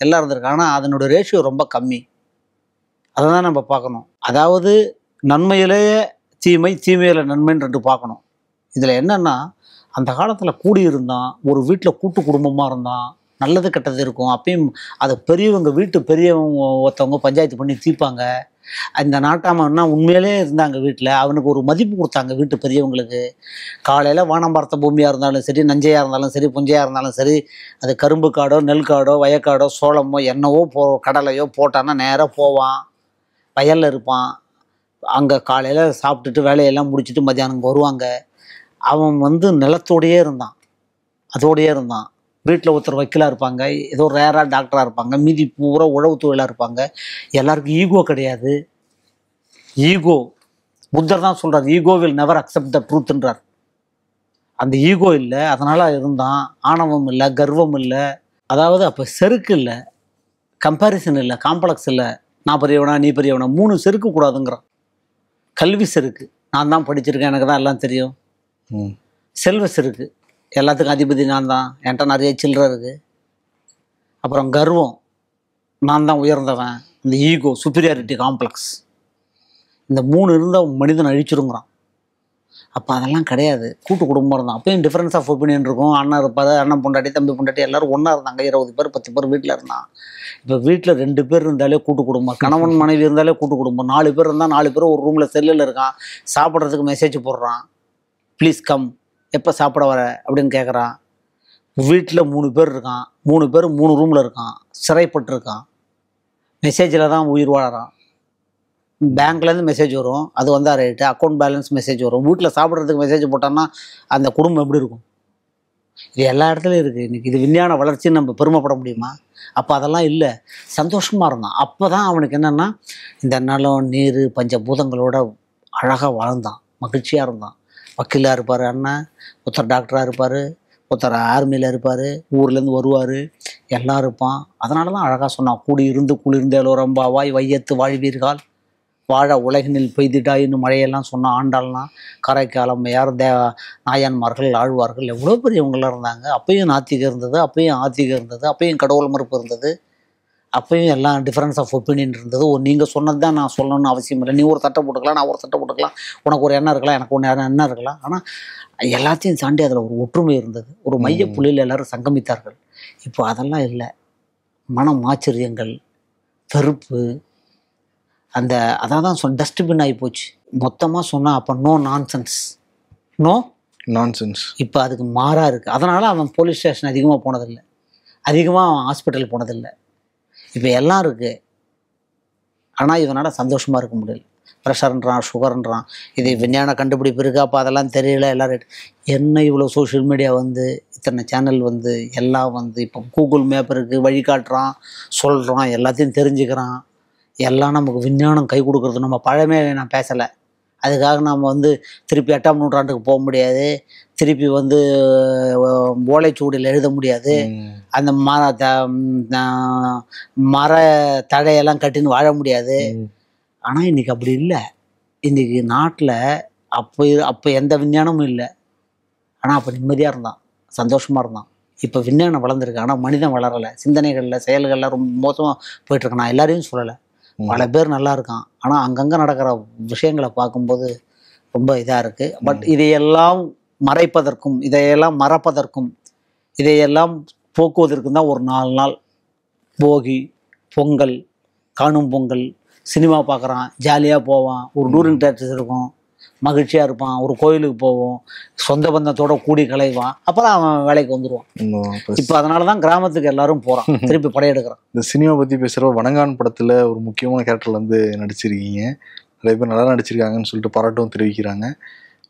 எல்லாம் இருந்திருக்கு. ஆனால் அதனுடைய ரேஷியோ ரொம்ப கம்மி. அதை தான் நம்ம பார்க்கணும். அதாவது நன்மையிலேயே தீமை, தீமையில் நன்மைன்னு 2 பார்க்கணும். இதில் என்னென்னா, அந்த காலத்தில் கூடியிருந்தான், ஒரு வீட்டில் கூட்டு குடும்பமாக இருந்தான், நல்லது கெட்டது இருக்கும். அப்பயும் அதை பெரியவங்க வீட்டு பெரியவங்க ஒருத்தவங்க பஞ்சாயத்து பண்ணி தீர்ப்பாங்க. இந்த நாட்டாமன்னா உண்மையிலே இருந்தாங்க வீட்டில், அவனுக்கு ஒரு மதிப்பு கொடுத்தாங்க வீட்டு பெரியவங்களுக்கு. காலையில் வானம் பார்த்த பூமியாக இருந்தாலும் சரி, நஞ்சையாக இருந்தாலும் சரி, புஞ்சையாக இருந்தாலும் சரி, அது கரும்பு காடோ நெல் காடோ வயக்காடோ சோளமோ என்னவோ கடலையோ போட்டான்னா நேராக போவான், வயலில் இருப்பான். அங்கே காலையில் சாப்பிட்டுட்டு வேலையெல்லாம் முடிச்சுட்டு மத்தியானம் வருவாங்க. அவன் வந்து நிலத்தோடையே இருந்தான், அதோடையே இருந்தான். வீட்டில் ஒருத்தர் வக்கீலாக இருப்பாங்க, ஏதோ ரேராக டாக்டராக இருப்பாங்க, மீதி பூரா உழவு தொழிலாக இருப்பாங்க. எல்லாருக்கும் ஈகோ கிடையாது. ஈகோ புத்தர் தான் சொல்கிறார், ego will never accept the ட்ரூத்ன்றார். அந்த ஈகோ இல்லை, அதனால் இருந்தான். ஆணவம் இல்லை, கர்வம் இல்லை. அதாவது அப்போ செருக்கு இல்லை, கம்பேரிசன் இல்லை, காம்ப்ளெக்ஸ் இல்லை. நான் பெரியவனா நீ பெரியவனா 3 செருக்கு கூடாதுங்கிறான். கல்வி செருக்கு, நான் தான் படிச்சிருக்கேன், எனக்கு தான் எல்லாம் தெரியும். செல்வ செருக்கு, எல்லாத்துக்கும் அதிபதி நான் தான், என்கிட்ட நிறைய சில்லறை இருக்குது. அப்புறம் கர்வம், நான் தான் உயர்ந்தவன், இந்த ஈகோ சுப்பீரியாரிட்டி காம்ப்ளெக்ஸ். இந்த 3 இருந்தால் மனிதன் அழிச்சிருங்கிறான். அப்போ அதெல்லாம் கிடையாது. கூட்டு குடும்பம் இருந்தான். அப்பயும் டிஃப்ரென்ஸ் ஆஃப் ஒப்பீனியன் இருக்கும். அண்ணன் இருப்பார், அண்ணன் பொண்டாட்டி தம்பி பொண்டாட்டி எல்லோரும் ஒன்றா இருந்தாங்க. 20 பேர் 10 பேர் வீட்டில் இருந்தான். இப்போ வீட்டில் 2 பேர் இருந்தாலே கூட்டு குடும்பம், கணவன் மனைவி இருந்தாலே கூட்டு குடும்பம். 4 பேர் இருந்தால் 4 பேர் ஒரு ரூமில் செல்லில் இருக்கான். சாப்பிட்றதுக்கு மெசேஜ் போடுறான், ப்ளீஸ் கம், எப்போ சாப்பிட வர அப்படின்னு கேட்குறான். வீட்டில் 3 பேர் இருக்கான், 3 பேர் 3 ரூமில் இருக்கான், சிறைப்பட்டிருக்கான். மெசேஜில் தான் உயிர் வாழறான். பேங்க்லேருந்து மெசேஜ் வரும், அது வந்தால் ரைட்டு, அக்கௌண்ட் பேலன்ஸ் மெசேஜ் வரும். வீட்டில் சாப்பிட்றதுக்கு மெசேஜ் போட்டான்னா அந்த குடும்பம் எப்படி இருக்கும்? இது எல்லா இடத்துலையும் இருக்குது. இன்றைக்கி இது விஞ்ஞான வளர்ச்சின்னு நம்ம பெருமைப்பட முடியுமா? அப்போ அதெல்லாம் இல்லை, சந்தோஷமாக இருந்தான். அப்போ தான் அவனுக்கு என்னென்னா இந்த நிலம் நீர் பஞ்சபூதங்களோட அழகாக வாழ்ந்தான், மகிழ்ச்சியாக இருந்தான். வக்கீலாக இருப்பார் அண்ணன், ஒருத்தர் டாக்டராக இருப்பார், ஒருத்தர் ஆர்மியில் இருப்பார், ஊர்லேருந்து வருவார், எல்லாம் இருப்பான். அதனால தான் அழகாக சொன்னான், கூடி இருந்து குளிர்ந்தேலோ ரம்பாவாய் வையத்து வாழ்வீர்கள் வாழ உலகினில் பெய்திட்டாயின்னு மழையெல்லாம் சொன்ன ஆண்டாள்லாம் கரைக்காலம் யார் நாயன்மார்கள் ஆழ்வார்கள் எவ்வளோ பெரியவங்களாம் இருந்தாங்க. அப்பயும் நாத்திகம் இருந்தது, அப்பயும் ஆத்திகம் இருந்தது, அப்பயும் கடவுள் மறுப்பு இருந்தது, அப்பயும் எல்லாம் டிஃப்ரென்ஸ் ஆஃப் ஒப்பீனியன் இருந்தது. நீங்கள் சொன்னது தான் நான் சொல்லணும்னு அவசியம் இல்லை. நீ ஒரு சட்டை போட்டுக்கலாம், நான் ஒரு சட்டை போட்டுக்கலாம், உனக்கு ஒரு எண்ணம் இருக்கலாம், எனக்கு ஒன்று எண்ணம் இருக்கலாம். ஆனால் எல்லாத்தையும் தாண்டி அதில் ஒரு ஒற்றுமை இருந்தது, ஒரு மைய புள்ளியில் எல்லோரும் சங்கமித்தார்கள். இப்போ அதெல்லாம் இல்லை. மனம் ஆச்சரியங்கள், வெறுப்பு, அந்த அதான் சொன்ன டஸ்ட்பின் ஆகி போச்சு. மொத்தமாக சொன்னால் அப்போ நோ நான்சென்ஸ். இப்போ அதுக்கு மாறாக இருக்குது. அதனால் அவன் போலீஸ் ஸ்டேஷன் அதிகமாக போனதில்லை, அதிகமாக அவன் ஹாஸ்பிட்டல் போனதில்லை. இப்போ எல்லாம் இருக்குது. ஆனால் இவனால் சந்தோஷமாக இருக்க முடியல. ப்ரெஷர்ன்றான், சுகர்ன்றான், இது விஞ்ஞான கண்டுபிடிப்பு இருக்குது, அப்போ அதெல்லாம் தெரியல. எல்லோரும் என்ன இவ்வளோ சோஷியல் மீடியா வந்து இத்தனை சேனல் வந்து எல்லாம் வந்து இப்போ கூகுள் மேப் இருக்குது, வழிகாட்டுறான், சொல்கிறான், எல்லாத்தையும் தெரிஞ்சுக்கிறான். எல்லாம் நமக்கு விஞ்ஞானம் கை கொடுக்குறது. நம்ம பழமே நான் பேசலை, அதுக்காக நம்ம வந்து திருப்பி 8ஆம் நூற்றாண்டுக்கு போக முடியாது, திருப்பி வந்து ஓலைச்சுவடியில் எழுத முடியாது, அந்த மர தழையெல்லாம் கட்டின்னு வாழ முடியாது. ஆனால் இன்றைக்கி அப்படி இல்லை. இன்றைக்கி நாட்டில் அப்போ எந்த விஞ்ஞானமும் இல்லை. ஆனால் அப்போ நிம்மதியாக இருந்தான், சந்தோஷமாக இருந்தான். இப்போ விஞ்ஞானம் வளர்ந்துருக்கு, ஆனால் மனிதன் வளரலை. சிந்தனைகளில் செயல்களில் ரொம்ப மோசமாக போயிட்டுருக்கு. நான் எல்லாரையும் சொல்லலை, பல பேர் நல்லா இருக்கான். ஆனால் அங்கங்கே நடக்கிற விஷயங்களை பார்க்கும்போது ரொம்ப இதாக இருக்குது. பட் இதையெல்லாம் மறைப்பதற்கும் இதையெல்லாம் மறப்பதற்கும் இதையெல்லாம் போக்குவதற்கும் தான் ஒரு 4 நாள் போகி, பொங்கல், காணும் பொங்கல், சினிமா பார்க்குறான், ஜாலியாக போவான், ஒரு டூரிங் டேக்ஸ் இருக்கும், மகிழ்ச்சியாக இருப்பான், ஒரு கோயிலுக்கு போவோம், சொந்த பந்தத்தோட கூடி கலைவான், அப்புறம் அவன் வேலைக்கு வந்துடுவான். இப்போ அதனால தான் கிராமத்துக்கு எல்லாரும் போகிறான், திருப்பி படையெடுக்கிறான். இந்த சினிமா பற்றி பேசுகிற வணங்கான் படத்தில் ஒரு முக்கியமான கேரக்டரில் வந்து நடிச்சிருக்கீங்க. நிறைய பேர் நல்லா நடிச்சிருக்காங்கன்னு சொல்லிட்டு பாராட்டும் தெரிவிக்கிறாங்க.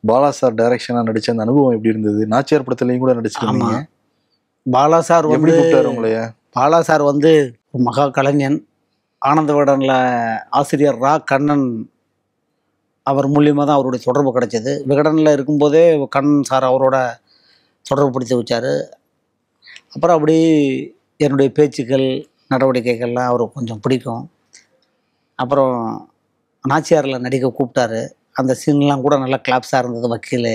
பாலா சார் டைரக்ஷனாக நடித்த அந்த அனுபவம் எப்படி இருந்தது? நாச்சியார் படத்துலையும் கூட நடிச்சிருக்கீங்க. பாலா சார் எப்படி கூப்பிட்டாரு உங்களைய? பாலா சார் வந்து மகா கலைஞன். ஆனந்த விகடனில் ஆசிரியர் ரா கண்ணன் அவர் மூலியமாக தான் அவருடைய தொடர்பு கிடைச்சது. விகடனில் இருக்கும்போதே கண்ணன் சார் அவரோட தொடர்பு படுத்தி வச்சார். அப்புறம் அப்படி என்னுடைய பேச்சுக்கள் நடவடிக்கைகள்லாம் அவருக்கு கொஞ்சம் பிடிக்கும். அப்புறம் நாச்சியாரில் நடிக்க கூப்பிட்டாரு. அந்த சீன்லாம் கூட நல்லா கிளாப்ஸாக இருந்தது. வக்கீல்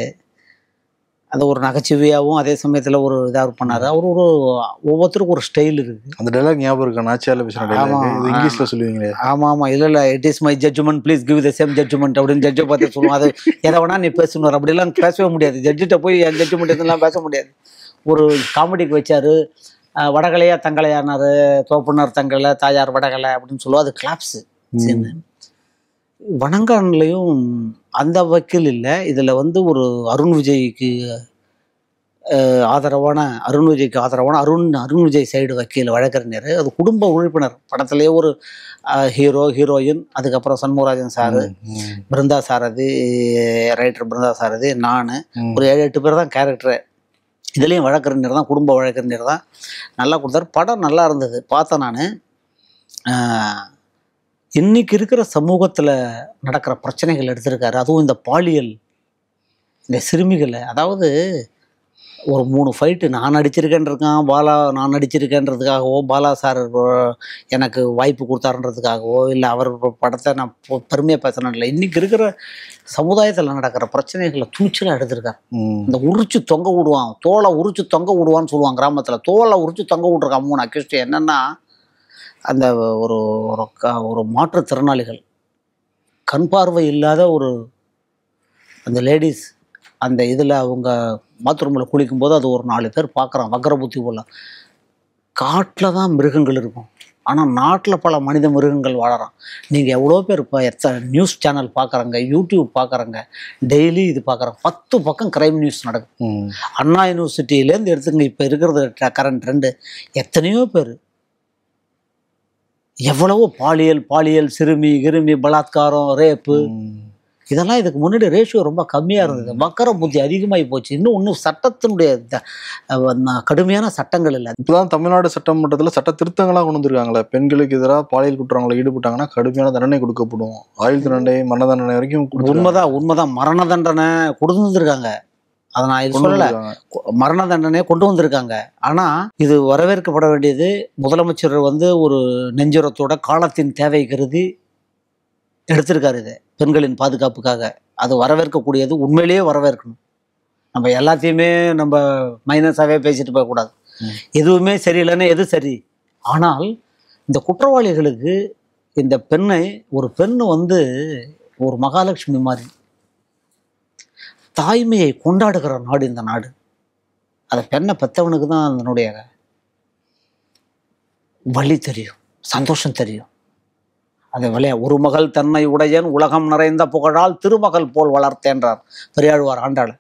அது ஒரு நகைச்சுவையாகவும் அதே சமயத்தில் ஒரு இதாக பண்ணார். அவர் ஒவ்வொருத்தருக்கும் ஒரு ஸ்டைல் இருக்குது. அந்த டைலாக் ஞாபகம் இருக்கா? நாச்சியாரில் பேசுகிற இங்கிலீஷில் சொல்லுவீங்களே? ஆமாம். இல்லை it is my judgment, please give the same judgment அப்படின்னு ஜட்ஜை பார்த்து சொல்லுவோம். அது எதை வேணா நீ பேசணும், அப்படிலாம் பேசவே முடியாது. ஜட்ஜிட்ட போய் என் ஜட்ஜ்மெண்ட் இதெல்லாம் பேச முடியாது. ஒரு காமெடிக்கு வச்சார். வடகலையா தங்கலையானார், தோப்புனர் தங்கலை, தாயார் வடகலை அப்படின்னு சொல்லுவோம். அது கிளாப்ஸு சீனு. வணங்கான்லையும் அந்த வக்கீல் இல்லை. இதில் வந்து ஒரு அருண் விஜய்க்கு ஆதரவான அருண் விஜய் சைடு வக்கீல் வழக்கறிஞர். அது குடும்ப உறுப்பினர். படத்துலேயே ஒரு ஹீரோ, ஹீரோயின், அதுக்கப்புறம் சண்முகராஜன் சாரு, பிருந்தா சாரதி, ரைட்டர் பிருந்தா சாரதி, நான், ஒரு 7-8 பேர் தான் கேரக்டரு. இதுலேயும் வழக்கறிஞர் தான், குடும்ப வழக்கறிஞர் தான். நல்லா கொடுத்தாரு. படம் நல்லா இருந்தது, பார்த்தேன் நான். இன்னைக்கு இருக்கிற சமூகத்தில் நடக்கிற பிரச்சனைகள் எடுத்திருக்காரு. அதுவும் இந்த பாலியல், இந்த சிறுமிகளை, அதாவது ஒரு 3 ஃபைட்டு நான் நடிச்சிருக்கேன்ருக்கான், பாலா நான் நடிச்சிருக்கேன்றதுக்காகவோ, பாலா சார் எனக்கு வாய்ப்பு கொடுத்தாருன்றதுக்காகவோ, இல்லை அவர் படத்தை நான் பெருமையாக பேசணும் இல்லை. இன்றைக்கி இருக்கிற சமுதாயத்தில் நடக்கிற பிரச்சனைகளை துணிச்சலாக எடுத்திருக்காரு. இந்த உரிச்சு தொங்க விடுவான், தோலை உரிச்சு தொங்க விடுவான்னு சொல்லுவான் கிராமத்தில். தோலை உரிச்சு தொங்க விட்ருக்கான் 3 அக்யூஸ்ட். என்னென்னா, அந்த ஒரு மாற்றுத்திறனாளிகள், கண் பார்வை இல்லாத அந்த லேடிஸ், அந்த இதில் அவங்க பாத்ரூமில் குளிக்கும்போது அது ஒரு 4 பேர் பார்க்குறான். வக்கர புத்தி போல. காட்டில் தான் மிருகங்கள் இருக்கும், ஆனால் நாட்டில் பல மனித மிருகங்கள் வாழறான். நீங்கள் எவ்வளோ பேர் இப்போ நியூஸ் சேனல் பார்க்குறாங்க, யூடியூப் பார்க்குறாங்க, டெய்லி இது பார்க்குறாங்க. 10 பக்கம் கிரைம் நியூஸ் நடக்கும். அண்ணா யூனிவர்சிட்டியிலேருந்து எடுத்துங்க, இப்போ இருக்கிறது கரண்ட் ட்ரெண்டு. எத்தனையோ பேர் எவ்வளவோ பாலியல் சிறுமி, பலாத்காரம், ரேப்பு, இதெல்லாம் இதுக்கு முன்னாடி ரேஷியோ ரொம்ப கம்மியாக இருந்தது. வக்கர புத்தி அதிகமாகி போச்சு. இன்னும் சட்டத்தினுடைய கடுமையான சட்டங்கள் இல்லை. இப்போதான் தமிழ்நாடு சட்டமன்றத்தில் சட்ட திருத்தங்களாக கொண்டு வந்திருக்காங்களே. பெண்களுக்கு எதிராக பாலியல் குற்றங்களை ஈடுபட்டாங்கன்னா கடுமையான தண்டனை கொடுக்கப்படும். ஆயுள் தண்டனை, மரண தண்டனை வரைக்கும். உண்மைதான் மரண தண்டனை கொண்டு வந்திருக்காங்க. அதை நான் இது சொல்லலை, மரண தண்டனையை கொண்டு வந்திருக்காங்க. ஆனால் இது வரவேற்கப்பட வேண்டியது. முதலமைச்சர் ஒரு நெஞ்சுரத்தோட காலத்தின் தேவை கருதி எடுத்திருக்காரு இதை, பெண்களின் பாதுகாப்புக்காக. அது வரவேற்கக்கூடியது, உண்மையிலேயே வரவேற்கணும். நம்ம எல்லாத்தையுமே நம்ம மைனஸாகவே பேசிட்டு போகக்கூடாது. எதுவுமே சரியில்லைன்னா எது சரி. ஆனால் இந்த குற்றவாளிகளுக்கு இந்த பெண்ணை, ஒரு பெண்ணு ஒரு மகாலட்சுமி மாதிரி தாய்மையை கொண்டாடுகிற நாடு இந்த நாடு. அந்த பெண்ணை பெற்றவனுக்கு தான் அதனுடைய வலி தெரியும், சந்தோஷம் தெரியும். அதை ஒரு மகள் தன்னை உடையன் உலகம் நிறைந்த புகழால் திருமகள் போல் வளர்த்தேன்றார் பெரியாழ்வார் ஆண்டாள்.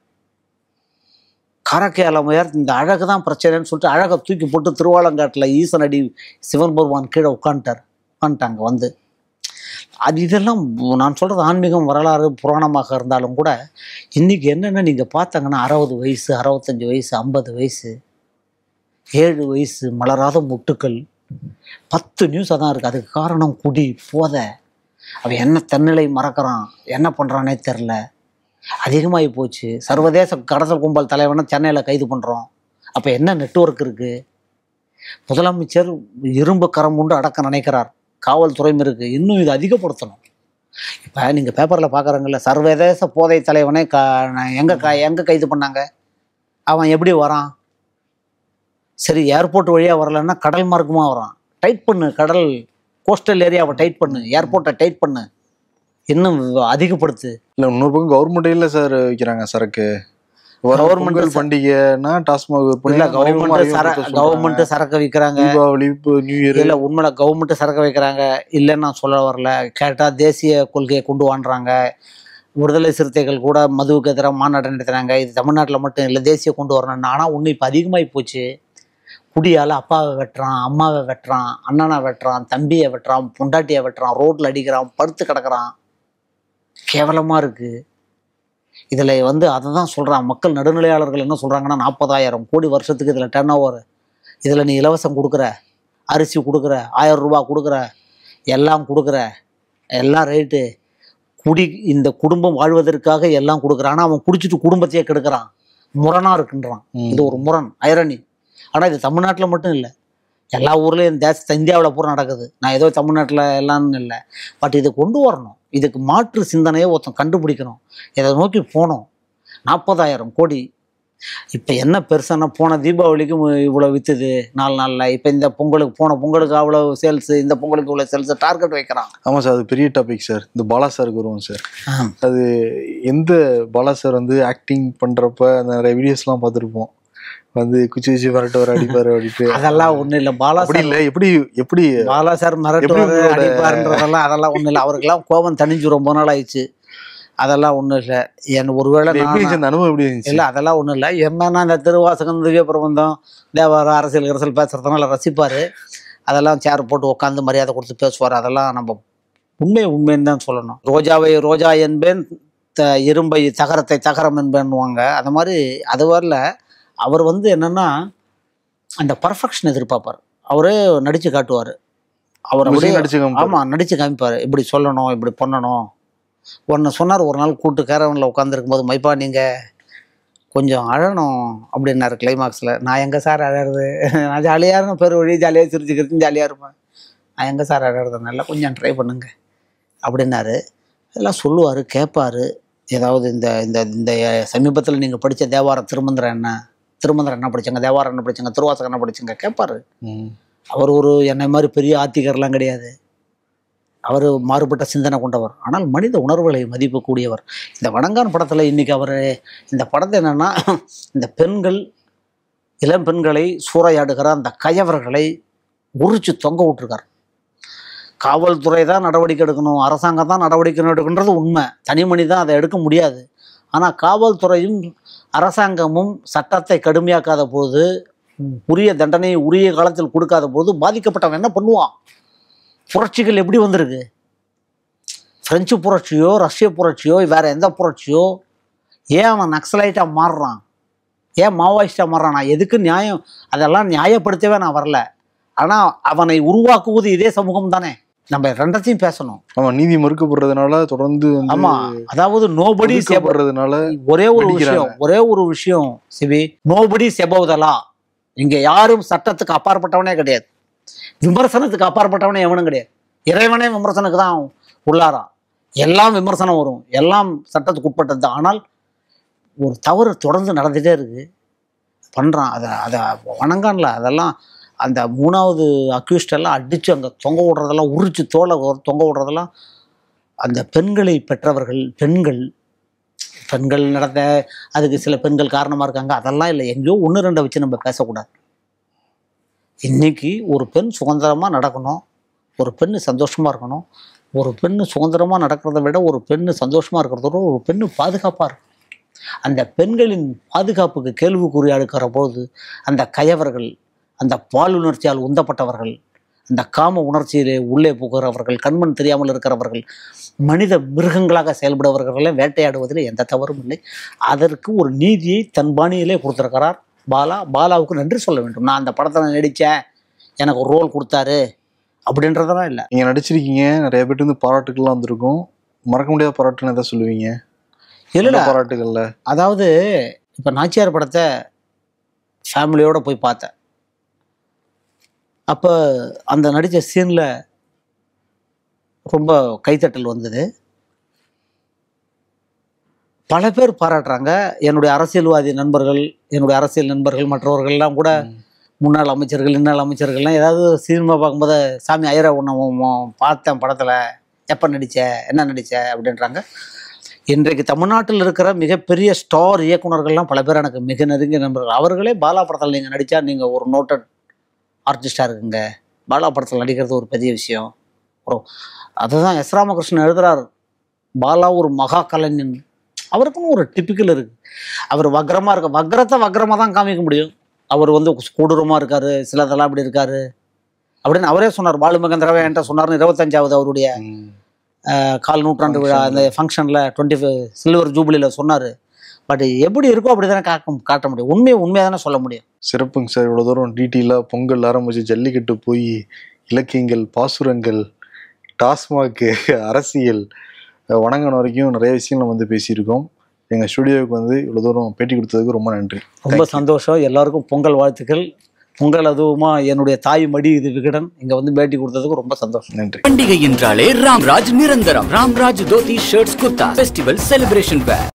காரக்கையாலமையார் இந்த அழகு தான் பிரச்சனைன்னு சொல்லிட்டு அழகை தூக்கி போட்டு திருவாலங்காட்டில் ஈசனடி சிவன் பெருமான் கீழே உட்காந்துட்டாங்க. இதெல்லாம் நான் சொல்கிறது ஆன்மீகம், வரலாறு, புராணமாக இருந்தாலும் கூட இன்றைக்கி என்னென்ன நீங்கள் பார்த்தாங்கன்னா 60 வயசு, 65 வயசு, 50 வயசு, 7 வயசு, மலராத முட்டுக்கள், 10 நியூஸாக தான் இருக்குது. அதுக்கு காரணம் குடி, போதை. அவன் என்ன தன்னிலை மறக்கிறான், என்ன பண்ணுறானே தெரில, அதிகமாகி போச்சு. சர்வதேச கடத்தல் கும்பல் தலைவனை சென்னையில் கைது பண்ணுறோம். அப்போ என்ன நெட்வொர்க் இருக்குது? முதலமைச்சர் இரும்பு கரம் கொண்டு அடக்க நினைக்கிறார், காவல்துறையும் இருக்குது. இன்னும் இது அதிகப்படுத்தணும். இப்போ நீங்கள் பேப்பரில் பார்க்குறாங்கல்ல, சர்வதேச போதை தலைவனை எங்கே கைது பண்ணாங்க? அவன் எப்படி வரான்? சரி, ஏர்போர்ட் வழியாக வரலன்னா கடல் மார்க்கமாக வரான். டைட் பண்ணு, கடல் கோஸ்டல் ஏரியாவை டைட் பண்ணு, ஏர்போர்ட்டை டைட் பண்ணு, இன்னும் அதிகப்படுத்து. இல்லை, இன்னொரு பக்கம் கவர்மெண்ட் இல்லை சார் வைக்கிறாங்க சரக்கு. கவர்மெண்ட் பண்டிகைனா டாஸ்மாக் இல்லை, கவர்மெண்ட் சரக்கு விற்கிறாங்க. Deepavali, new year. இல்லை, உண்மையில கவர்மெண்ட் சரக்கு வைக்கிறாங்க, இல்லைன்னு நான் சொல்ல வரல. கேட்டால் தேசிய கொள்கையை கொண்டு வாண்டுறாங்க. விடுதலை சிறுத்தைகள் கூட மதுவுக்கு எதிராக மாநாடு நடத்துகிறாங்க. இது தமிழ்நாட்டில் மட்டும் இல்லை, தேசிய கொண்டு வரணும்னு. ஆனால் ஒன்று இப்போ அதிகமாகி போச்சு. குடியால் அப்பாவை வெட்டுறான், அம்மாவை வெட்டுறான், அண்ணனை வெட்டுறான், தம்பியை வெட்டுறான், பொண்டாட்டியை வெட்டுறான், ரோட்டில் அடிக்கிறான், படுத்து கிடக்கிறான். கேவலமாக இருக்குது. இதில் அதை தான் சொல்கிறான். மக்கள் நடுநிலையாளர்கள் என்ன சொல்கிறாங்கன்னா, 40,000 கோடி வருஷத்துக்கு இதில் டர்ன் ஓவர். இதில் நீ இலவசம் கொடுக்குற, அரிசி கொடுக்குற, 1000 ரூபா கொடுக்குற, எல்லாம் கொடுக்குற, எல்லாம் ரைட்டு. இந்த குடும்பம் வாழ்வதற்காக எல்லாம் கொடுக்குறான். ஆனால் அவன் குடிச்சிட்டு குடும்பத்தையே கெடுக்கிறான். முரணாக இருக்குன்றான். இது ஒரு முரண், ஐரணி. ஆனால் இது தமிழ்நாட்டில் மட்டும் இல்லை, எல்லா ஊர்லேயும் இந்தியாவில் பூரா நடக்குது. நான் ஏதோ தமிழ்நாட்டில் எல்லாம்னு இல்லை, பட் இதை கொண்டு வரணும். இதுக்கு மாற்று சிந்தனையை ஒருத்தன் கண்டுபிடிக்கணும். இதை நோக்கி போகணும். 40,000 கோடி. இப்போ என்ன பெருசானா, போன தீபாவளிக்கு இவ்வளோ விற்றுது 4 நாளில். இப்போ இந்த பொங்கலுக்கு, போன பொங்கலுக்கு அவ்வளோ சேல்ஸு, இந்த பொங்கலுக்கு இவ்வளோ சேல்ஸு டார்கெட் வைக்கிறான். ஆமாம் சார், அது பெரிய டாபிக் சார். இந்த பாலா சாருக்கு வருவோம் சார். அது எந்த பாலா சார் ஆக்டிங் பண்ணுறப்ப அந்த நிறைய வீடியோஸ்லாம் பார்த்துருப்போம். வந்து குச்சி வச்சு மிரட்டுவார் அடிப்பாரு அப்படின்ட்டு அதெல்லாம் ஒண்ணும் இல்ல. பாலா அப்படி இல்ல எப்படி எப்படி பாலா சார் மிரட்டுவாரு அடிப்பாருன்றதெல்லாம் அதெல்லாம் ஒண்ணும் இல்லை. அவருக்கெல்லாம் கோபம் தணிஞ்சு ரொம்ப நாள் ஆயிடுச்சு. அதெல்லாம் ஒண்ணும் இல்லை. என் ஒருவேளை அந்த அனுபவம் எப்படி இருந்துச்சு? இல்லை அதெல்லாம் ஒண்ணும் இல்லை. எம்மனா இந்த திருவாசகம் திவ்ய பிரபந்தம் தேவாரம் அரசியல் பேசுறதுனால ரசிப்பாரு. அதெல்லாம் சேர் போட்டு உட்காந்து மரியாதை கொடுத்து பேசுவார். அதெல்லாம் நம்ம உண்மைன்னு தான் சொல்லணும். ரோஜாவை ரோஜா என்பேன், இரும்பை தகரத்தை தகரம் என்பேன்னுவாங்க. அது மாதிரி அது வரல. அவர் வந்து என்னன்னா அந்த பர்ஃபெக்ஷன் எதிர்பார்ப்பார். அவரே நடிச்சு காட்டுவார். அவர் நடிச்சு காமிப்பார். இப்படி சொல்லணும், இப்படி பண்ணணும். ஒன்று சொன்னார் ஒரு நாள் கூட்டு கேரவனில் உட்காந்துருக்கும் போது, மைப்பா நீங்கள் கொஞ்சம் அழணும் அப்படின்னாரு கிளைமாக்ஸில். நான் எங்கே சார் அழறது, நான் ஜாலியாக இருந்தேன், பேர் வழி ஜாலியாக சிரிச்சுக்கிறது ஜாலியாக இருப்பேன், நான் எங்கே சார் அழறது, நல்லா கொஞ்சம் ட்ரை பண்ணுங்க அப்படின்னாரு. இதெல்லாம் சொல்லுவார், கேட்பார். ஏதாவது இந்த இந்த இந்த சமீபத்தில் நீங்கள் படித்த தேவாரம் திருமந்திரம் என்ன படித்தாங்க, தேவாரம் என்ன படித்தாங்க, திருவாசகம் என்ன படித்தாங்க கேட்பார். அவர் ஒரு என்னை மாதிரி பெரிய ஆத்திகர்லாம் கிடையாது. அவர் மாறுபட்ட சிந்தனை கொண்டவர். ஆனால் மனித உணர்வுகளை மதிப்பு கூடியவர். இந்த வணங்கான் படத்தில் இன்றைக்கி அவர் இந்த படத்தை என்னென்னா, இந்த பெண்கள் இளம் பெண்களை சூறையாடுகிற அந்த கயவர்களை உரிச்சு தொங்க விட்டுருக்கார். காவல்துறை தான் நடவடிக்கை எடுக்கணும், அரசாங்கம் தான் நடவடிக்கை எடுக்கணுன்றது உண்மை. தனி மனிதன் தான் அதை எடுக்க முடியாது. ஆனால் காவல்துறையும் அரசாங்கமும் சட்டத்தை கடுமையாக்காத போது, உரிய தண்டனையை உரிய காலத்தில் கொடுக்காத போது பாதிக்கப்பட்டவன் என்ன பண்ணுவான்? புரட்சிகள் எப்படி வந்திருக்கு? பிரெஞ்சு புரட்சியோ ரஷ்ய புரட்சியோ வேற எந்த புரட்சியோ ஏன் அவன் நக்சலைட்டாக மாறுறான், ஏன் மாவோயிஸ்டாக மாறுறான்? நான் எதுக்கு நியாயம், அதெல்லாம் நியாயப்படுத்தவே நான் வரல. ஆனால் அவனை உருவாக்குவது இதே சமூகம் தானே. நம்ம ரெண்டத்தையும் பேசணும். ஆமா, நீதி மறுக்கப்படுறதுனால தொடர்ந்து ஆமா, அதாவது நோபடி சேப்படுறதுனால ஒரே ஒரு விஷயம் சிவி, நோபடி செபவுதலா. இங்க யாரும் சட்டத்துக்கு அப்பாற்பட்டவனே கிடையாது, விமர்சனத்துக்கு அப்பாற்பட்டவனே எவனும் கிடையாது. இறைவனே விமர்சனத்துக்கு தான் உள்ளாராம். எல்லாம் விமர்சனம் வரும், எல்லாம் சட்டத்துக்கு உட்பட்டது தான். ஆனால் ஒரு தவறு தொடர்ந்து நடந்துகிட்டே இருக்கு, பண்ணுறான். அதை வணங்கான்ல. அதெல்லாம் அந்த 3வது அக்யூஸ்டெல்லாம் அடித்து அங்கே தொங்க விடுறதெல்லாம், உரிச்சு தோலை தொங்க விடுறதெல்லாம் அந்த பெண்களை பெற்றவர்கள், பெண்கள் நடந்த அதுக்கு சில பெண்கள் காரணமாக இருக்காங்க. அதெல்லாம் இல்லை, எங்கேயோ 1-2 வச்சு நம்ம பேசக்கூடாது. இன்றைக்கி ஒரு பெண் சுதந்திரமாக நடக்கணும், ஒரு பெண் சந்தோஷமாக இருக்கணும். ஒரு பெண் சுதந்திரமாக நடக்கிறத விட ஒரு பெண் சந்தோஷமாக இருக்கிறதோட ஒரு பெண் பாதுகாப்பாக இருக்கும். அந்த பெண்களின் பாதுகாப்புக்கு கேள்விக்குறியா இருக்கிற போது அந்த கயவர்கள், அந்த பாலுணர்ச்சியால் உந்தப்பட்டவர்கள், அந்த காம உணர்ச்சியிலே உள்ளே புகிறவர்கள், கண்மண் தெரியாமல் இருக்கிறவர்கள், மனித மிருகங்களாக செயல்படுபவர்களை வேட்டையாடுவதில் எந்த தவறும் இல்லை. அதற்கு ஒரு நீதியை தன் பாணியிலே கொடுத்துருக்கிறார் பாலாவுக்கு நன்றி சொல்ல வேண்டும். நான் அந்த படத்தில் நடித்தேன், எனக்கு ஒரு ரோல் கொடுத்தாரு அப்படின்றதெல்லாம் இல்லை. நீங்கள் நடிச்சிருக்கீங்க, நிறைய பேர் வந்து பாராட்டுகள்லாம் வந்திருக்கும். மறக்க முடியாத பாராட்டுன்னு எதாவது சொல்லுவீங்க? இல்லை பாராட்டுகள்ல, அதாவது இப்போ நாச்சியார் படத்தை ஃபேமிலியோடு போய் பார்த்தேன். அப்போ அந்த நடித்த சீனில் ரொம்ப கைத்தட்டல் வந்தது. பல பேர் பாராட்டுறாங்க. என்னுடைய அரசியல்வாதி நண்பர்கள், என்னுடைய அரசியல் நண்பர்கள், மற்றவர்கள்லாம் கூட முன்னாள் அமைச்சர்கள், இன்னாள் அமைச்சர்கள்லாம் ஏதாவது சினிமா பார்க்கும்போது, சாமி ஐயரை ஒன்று பார்த்தேன் படத்தில், எப்போ நடித்த, என்ன நடித்த அப்படின்றாங்க. இன்றைக்கு தமிழ்நாட்டில் இருக்கிற மிகப்பெரிய ஸ்டார் இயக்குநர்கள்லாம் பல பேர் எனக்கு மிக நெருங்கிய நண்பர்கள். அவர்களே பாலா படத்தில் நீங்கள் நடித்தா நீங்கள் ஒரு நோட்டட் ஆர்டிஸ்டாக இருக்குங்க, பாலா படத்தில் நடிக்கிறது ஒரு பெரிய விஷயம். அதுதான் எஸ் ராமகிருஷ்ணன் எழுதுறாரு, பாலா ஒரு மகா கலைஞன். அவருக்குன்னு ஒரு டிப்பிக்கல் இருக்குது. அவர் வக்ரமாக இருக்க, வக்ரமாக தான் காமிக்க முடியும். அவர் வந்து கொடூரமாக இருக்கார், சிலதெல்லாம் அப்படி இருக்கார் அப்படின்னு அவரே சொன்னார். பாலு மகேந்திராவே என்கிட்ட சொன்னார்னு 25வது அவருடைய 1/4 நூற்றாண்டு விழா அந்த ஃபங்க்ஷனில் 25 சில்வர் ஜூபிலியில் சொன்னார். பட் எப்படி இருக்கோ அப்படி தானே காட்ட முடியும். உண்மையாக தானே சொல்ல முடியும். சிறப்புங்க சார். இவ்வளோ தூரம் டீட்டெயிலாக பொங்கல் ஆரம்பிச்சு ஜல்லிக்கட்டு போய் இலக்கியங்கள், பாசுரங்கள், டாஸ்மாக், அரசியல், வணங்கன வரைக்கும் நிறைய விஷயங்கள் நம்ம வந்து பேசியிருக்கோம். எங்கள் ஸ்டுடியோவுக்கு வந்து இவ்வளோ தூரம் பேட்டி கொடுத்ததுக்கு ரொம்ப நன்றி. ரொம்ப சந்தோஷம். எல்லாருக்கும் பொங்கல் வாழ்த்துக்கள். பொங்கல் அதுவுமா என்னுடைய தாய் மடி இது விகடன் இங்கே வந்து பேட்டி கொடுத்ததுக்கு ரொம்ப சந்தோஷம். நன்றி. பண்டிகை என்றாலே ராம்ராஜ் நிரந்தரம். Ramraj dhoti shirts kurta festival celebration வேர்.